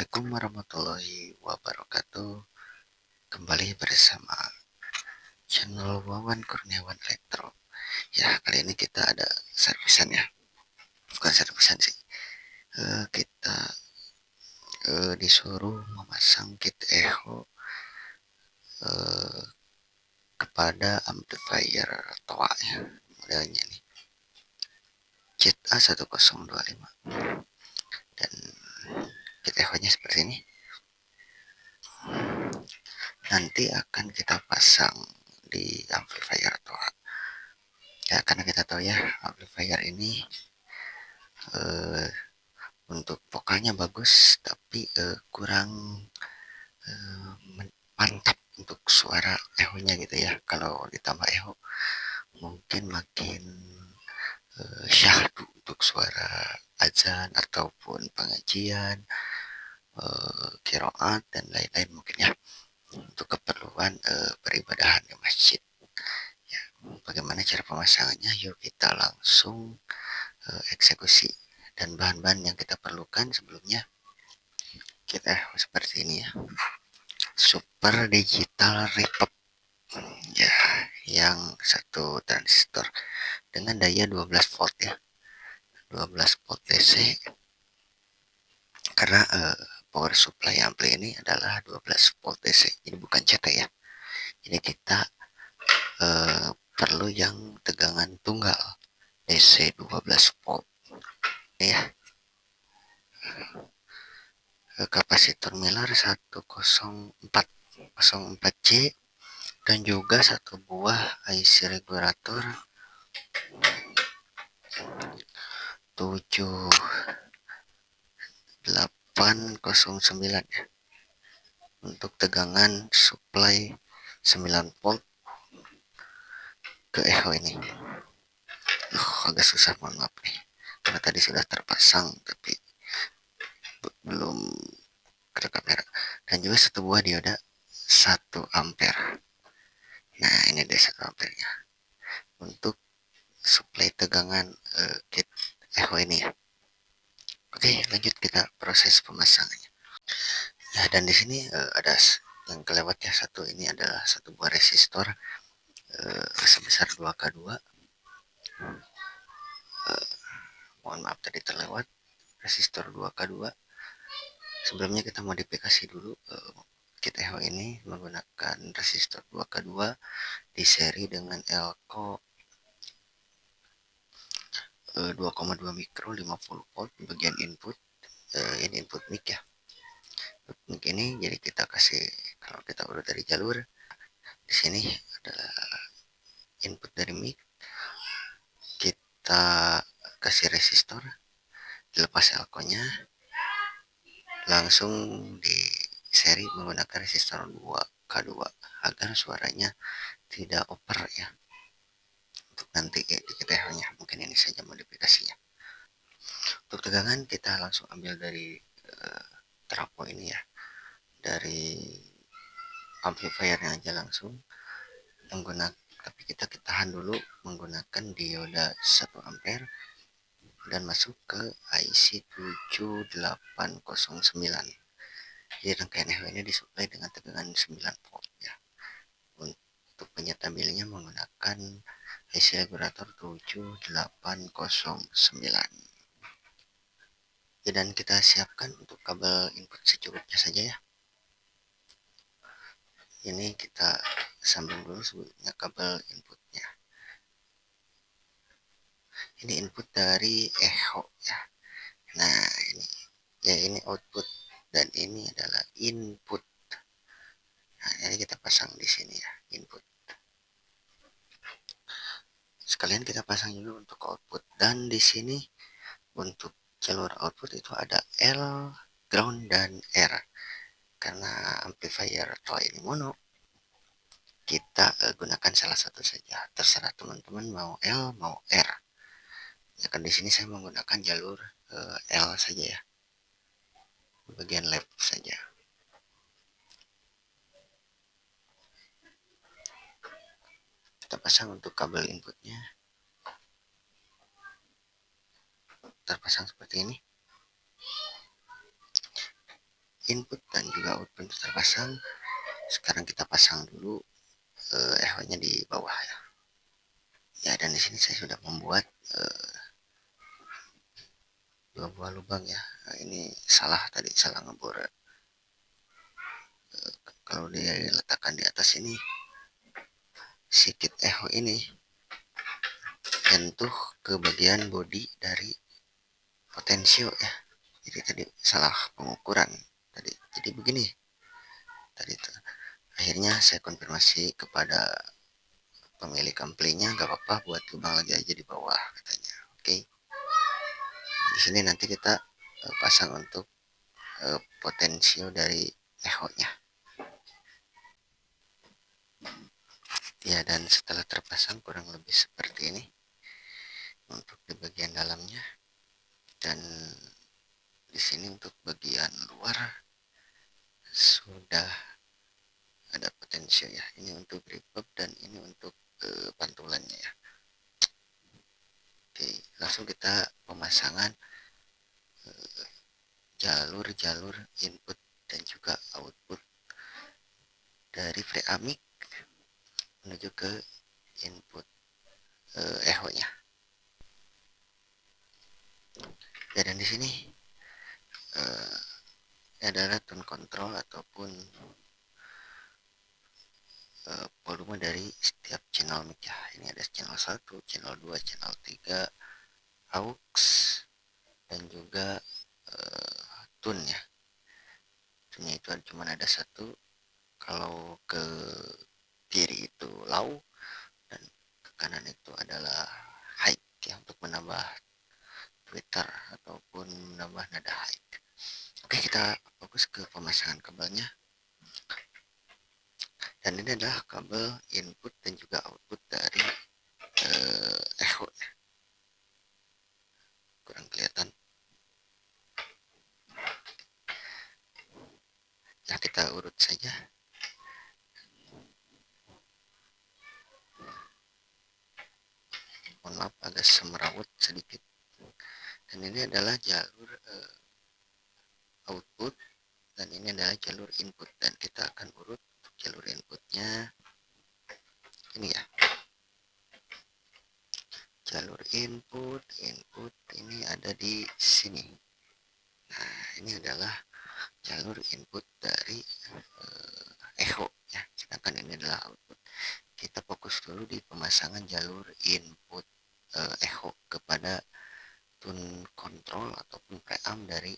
Assalamualaikum warahmatullahi wabarakatuh. Kembali bersama channel Wawan Kurniawan Elektro. Ya, kali ini kita ada servisan ya. Bukan servisan sih. Kita disuruh memasang kit echo kepada amplifier TOA ya. Modelnya nih. Kit A1025. Dan kit echo-nya seperti ini. Nanti akan kita pasang di amplifier TOA ya, karena kita tahu ya amplifier ini untuk vokalnya bagus tapi kurang mantap untuk suara echo-nya gitu ya. Kalau ditambah echo mungkin makin syahdu untuk suara azan ataupun pengajian, qiraat dan lain-lain mungkin ya, untuk keperluan peribadahan di masjid ya. Bagaimana cara pemasangannya? Yuk kita langsung eksekusi. Dan bahan-bahan yang kita perlukan sebelumnya kita seperti ini ya, super digital reverb ya, yang satu transistor dengan daya 12 volt ya, 12 volt DC, karena power supply ampli ini adalah 12 volt DC, jadi bukan CT ya. Jadi kita perlu yang tegangan tunggal DC 12 volt ya. Kapasitor Miller 10404J dan juga satu buah IC regulator 7809 ya, untuk tegangan supply 9 volt ke echo ini. Agak susah, mohon maaf nih, karena tadi sudah terpasang tapi belum ke kamera. Dan juga satu buah dioda 1 ampere. Nah, ini dia 1 ampernya untuk supply tegangan kit echo ini ya. Oke, lanjut kita proses pemasangannya. Ya, dan di sini ada yang kelewat ya, satu ini adalah satu buah resistor sebesar 2K2. Mohon maaf tadi terlewat resistor 2K2. Sebelumnya kita modifikasi dulu kit echo ini menggunakan resistor 2K2 di seri dengan elko 2,2 mikro 50 volt bagian input. Ini input mic ya. Mic ini jadi kita kasih, kalau kita udah dari jalur, di sini adalah input dari mic, kita kasih resistor, dilepas elko-nya, langsung di seri menggunakan resistor 2K2 agar suaranya tidak over ya. Untuk nanti di kita echo-nya mungkin ini saja modifikasinya. Untuk tegangan kita langsung ambil dari trafo ini ya, dari amplifiernya aja langsung menggunakan, tapi kita tahan dulu menggunakan dioda 1 ampere dan masuk ke IC 7809. Jadi rangkaian echo ini disuplai dengan tegangan 9 volt ya. Untuk penyetabilnya menggunakan IC regulator 7809. Dan kita siapkan untuk kabel input secukupnya saja ya. Ini kita sambung dulu sebelumnya kabel inputnya. Ini input dari echo ya. Nah, ini ya, ini output dan ini adalah input. Nah, ini kita pasang di sini ya, input. Sekalian kita pasang juga untuk output, dan di sini untuk jalur output itu ada L, ground dan R. Karena amplifier TOA ini mono, kita gunakan salah satu saja. Terserah teman-teman mau L mau R. Ya kan di sini saya menggunakan jalur L saja ya, bagian left saja. Kita pasang untuk kabel inputnya, terpasang seperti ini input dan juga output terpasang. Sekarang kita pasang dulu echo-nya di bawah ya. Ya, dan di sini saya sudah membuat dua buah lubang ya. Nah, ini salah tadi, salah ngebor. Kalau diletakkan di atas ini, si kit echo ini nyentuh ke bagian bodi dari potensio ya. Jadi tadi salah pengukuran tadi. Jadi begini tadi itu. Akhirnya saya konfirmasi kepada pemilik amplinya, nggak apa-apa buat lubang lagi aja di bawah katanya. Oke. Di sini nanti kita pasang untuk potensio dari echo-nya. Ya, dan setelah terpasang kurang lebih seperti ini untuk di bagian dalamnya, dan di sini untuk bagian luar sudah ada potensio ya. Ini untuk reverb dan ini untuk pantulannya ya. Oke, langsung kita pemasangan jalur-jalur input dan juga output dari preamik menuju ke input echo-nya. Ya, dan di sini adalah tone control ataupun volume dari setiap channel mic ya. Ini ada channel 1, channel 2, channel 3, aux, dan juga tune ya. Tune itu cuma ada satu. Kalau ke kiri itu low dan ke kanan itu adalah high ya, untuk menambah tweeter ataupun menambah nada high. Oke, kita fokus ke pemasangan kabelnya. Dan ini adalah kabel input dan juga output dari echo ya. Kurang kelihatan ya, kita urut saja. Mohon maaf agak semerawut sedikit. Dan ini adalah jalur output dan ini adalah jalur input, dan kita akan urut untuk jalur inputnya ini ya. Jalur input ini ada di sini. Nah, ini adalah jalur input dari echo ya, sedangkan ini adalah output. Kita fokus dulu di pemasangan jalur input echo kepada tune control ataupun preamp dari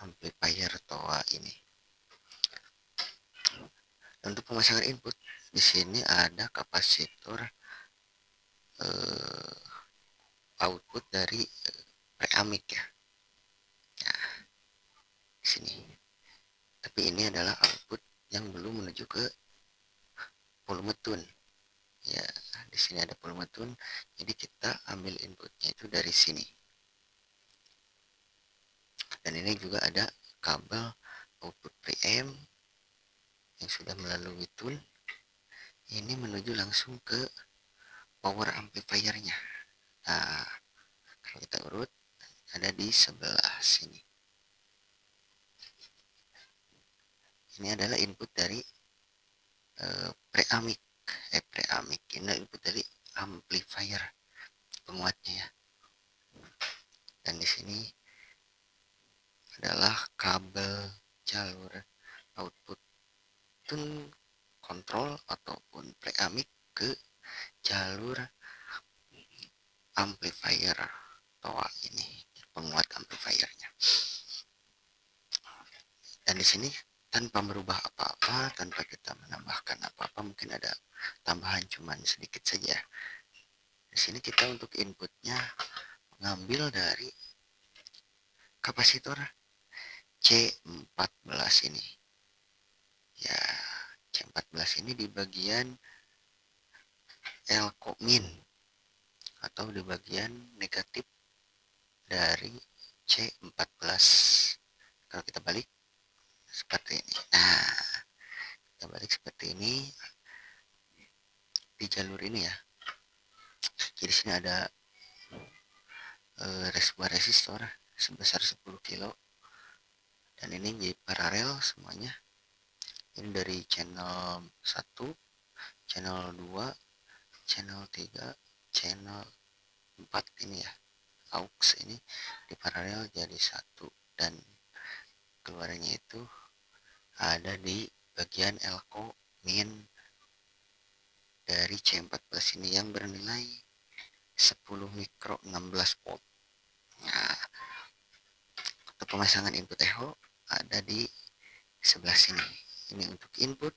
amplifier TOA ini. Untuk pemasangan input di sini ada kapasitor output dari preamik ya. Nah, di sini. Tapi ini adalah output yang belum menuju ke volume tune. Ya, di sini ada volume tune. Jadi kita ambil inputnya itu dari sini. Dan ini juga ada kabel output preamp yang sudah melalui tune. Ini menuju langsung ke power amplifiernya. Nah, kalau kita urut ada di sebelah sini. Ini adalah input dari preamik. Ini input dari amplifier penguatnya ya. Dan di sini adalah kabel jalur output tune control ataupun preamik ke jalur amplifier TOA ini, penguat amplifiernya. Dan di sini tanpa merubah apa-apa, tanpa kita menambahkan apa-apa, mungkin ada tambahan cuman sedikit saja. Di sini kita untuk inputnya mengambil dari kapasitor C14 ini. Ya, C14 ini di bagian L-min atau di bagian negatif dari C14. Kalau kita balik seperti ini. Nah, kita balik seperti ini di jalur ini ya. Jadi sini ada sebuah resistor sebesar 10 kilo dan ini jadi paralel semuanya. Ini dari channel 1, channel 2, channel 3, channel 4 ini ya, aux ini di paralel jadi satu, dan keluarnya itu ada di bagian elko min dari C14 ini yang bernilai 10 mikro 16 volt. Nah, untuk pemasangan input echo ada di sebelah sini. Ini untuk input.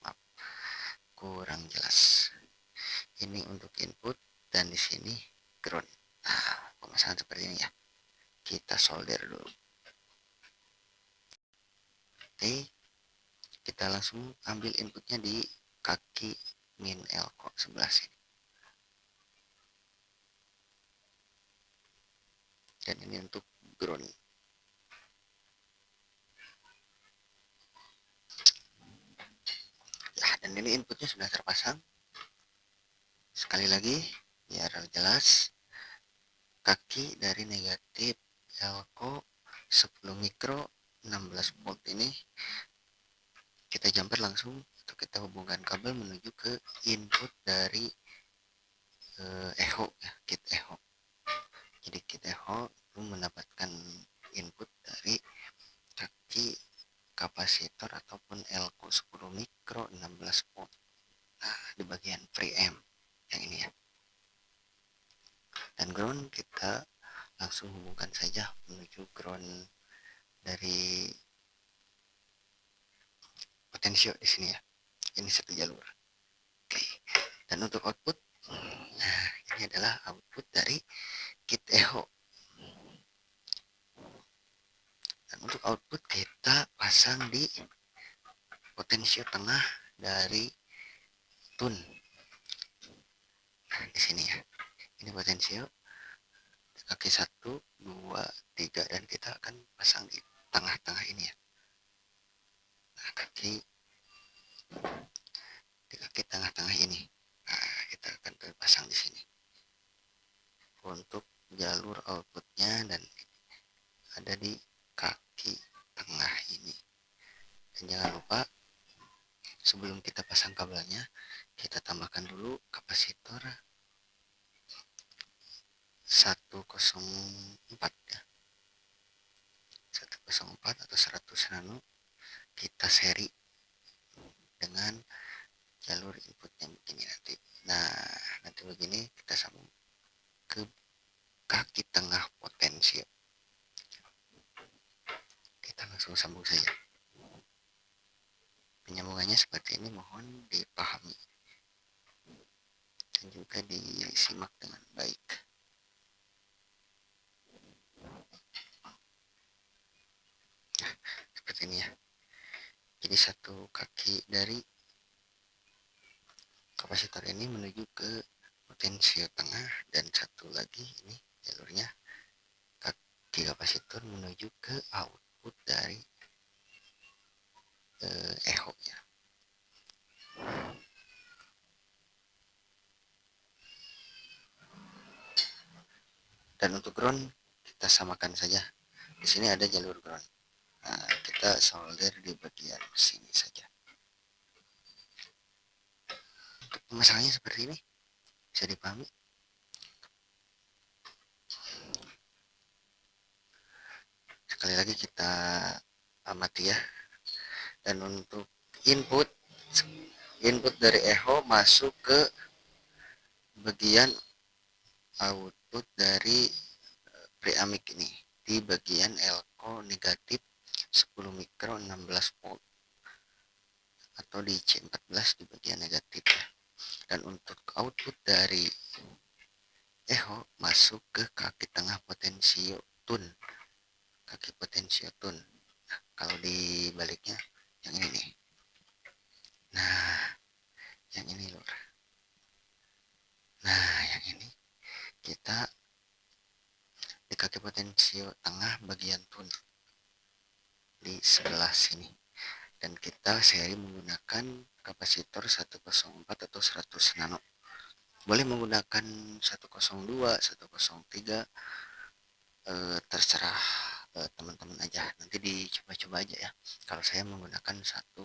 Maaf, kurang jelas. Ini untuk input dan di sini ground. Nah, pemasangan seperti ini ya. Kita solder dulu. Oke, kita langsung ambil inputnya di kaki min elko sebelah sini. Dan ini untuk ground. Ya, dan ini inputnya sudah terpasang. Sekali lagi biar jelas, kaki dari negatif elko 10 mikro 16 volt ini kita jumper langsung, atau kita hubungkan kabel menuju ke input dari echo ya, kit echo. Jadi kit echo itu mendapatkan input dari kaki kapasitor ataupun elko 10 mikro 16 volt. Nah, di bagian preamp yang ini ya. Dan ground kita langsung hubungkan saja menuju ground dari potensio di sini ya. Ini satu jalur. Oke. Dan untuk output, nah ini adalah output dari kit echo. Dan untuk output kita pasang di potensio tengah dari tun. Nah, di sini ya. Ini potensio kaki 1, 2, 3, dan kita akan pasang di tengah-tengah ini ya. Nah, di kaki tengah-tengah ini. Nah, kita akan pasang di sini. Untuk jalur outputnya dan ada di kaki tengah ini. Dan jangan lupa sebelum kita pasang kabelnya, kita tambahkan dulu kapasitor 104 ya. 104 atau 100 nano kita seri dengan jalur inputnya begini nanti. Nah, nanti begini kita sambung ke kaki tengah potensio. Kita langsung sambung saja. Penyambungannya seperti ini, mohon dipahami dan juga disimak dengan baik. Nah, seperti ini ya. Jadi satu kaki dari kapasitor ini menuju ke potensio tengah, dan satu lagi ini jalurnya kaki kapasitor menuju ke output dari echo nya. Dan untuk ground kita samakan saja. Di sini ada jalur ground. Nah, kita solder di bagian sini saja. Untuk pemasangannya seperti ini, bisa dipahami. Sekali lagi kita amati ya. Dan untuk input dari echo masuk ke bagian output dari preamik ini di bagian elko negatif 10 mikro 16 volt atau di C14 di bagian negatif ya. Dan untuk output dari echo masuk ke kaki tengah potensio tun, kaki potensio tun. Nah, kalau dibaliknya yang ini nih. Nah, yang ini lur. Nah, yang ini kita di kaki potensio tengah bagian tun di sebelah sini, dan kita seri menggunakan kapasitor 104 atau 100 nano. boleh menggunakan 102, 103, terserah teman-teman aja, nanti dicoba-coba aja ya. Kalau saya menggunakan 104.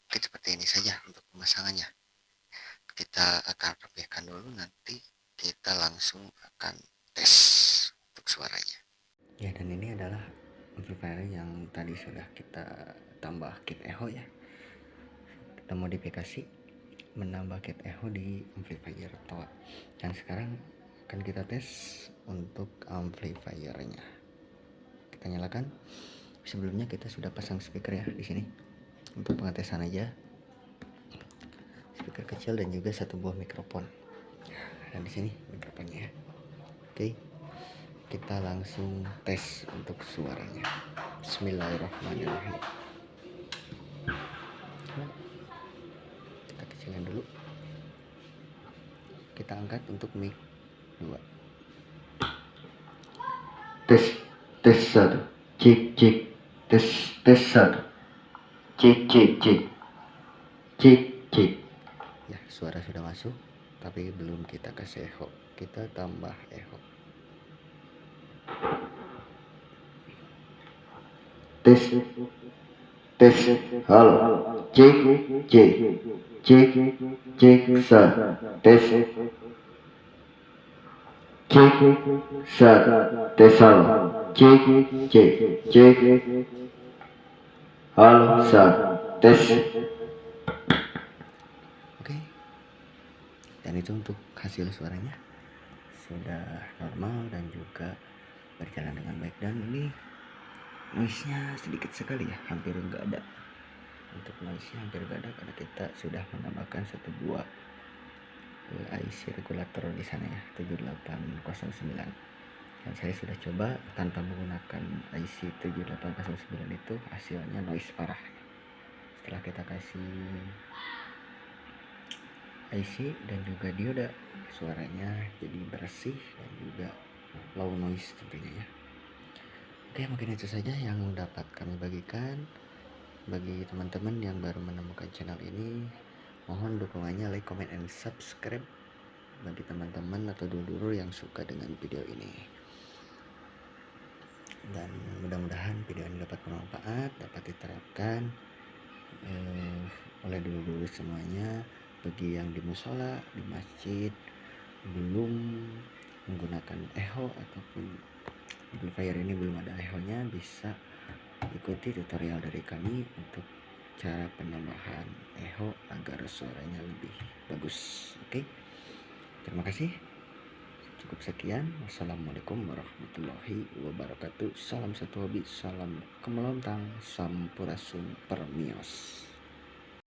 Oke, seperti ini saja untuk pemasangannya. Kita akan rapihkan dulu, nanti kita langsung akan tes untuk suaranya ya. Dan ini adalah amplifier yang tadi sudah kita tambah kit echo ya, kita modifikasi menambah kit echo di amplifier toa. Dan sekarang akan kita tes untuk amplifiernya. Kita nyalakan. Sebelumnya kita sudah pasang speaker ya di sini untuk pengetesan aja, speaker kecil dan juga satu buah mikrofon. Dan di sini mikrofonnya ya. Oke, kita langsung tes untuk suaranya. Bismillahirrahmanirrahim. Kita kecilin dulu, kita angkat untuk mic 2. Tes tes 1, cek cek, tes tes 1, cek cek cek, cek cek. Ya, suara sudah masuk, tapi belum kita kasih echo, kita tambah echo. Tes tes, halo, cek cek cek cek 1, tes cek 1, tes halo, cek cek cek halo 1, tes. Oke, dan itu untuk hasil suaranya sudah normal dan juga berjalan dengan baik. Dan ini noise nya sedikit sekali ya, hampir enggak ada. Untuk noise nya hampir enggak ada karena kita sudah menambahkan satu buah IC regulator di sana ya, 7809. Dan saya sudah coba tanpa menggunakan IC 7809 itu hasilnya noise parah. Setelah kita kasih IC dan juga dioda, suaranya jadi bersih dan juga low noise tentunya ya. Oke, mungkin itu saja yang dapat kami bagikan. Bagi teman-teman yang baru menemukan channel ini, mohon dukungannya, like, comment, and subscribe bagi teman-teman atau dulur yang suka dengan video ini. Dan mudah-mudahan video ini dapat bermanfaat, dapat diterapkan oleh dulur semuanya. Bagi yang di musola, di masjid belum menggunakan echo ataupun amplifier ini belum ada echo-nya, bisa ikuti tutorial dari kami untuk cara penambahan echo agar suaranya lebih bagus. Oke, terima kasih. Cukup sekian. Wassalamualaikum warahmatullahi wabarakatuh. Salam satu hobi, salam kemelontang, sampurasun permios.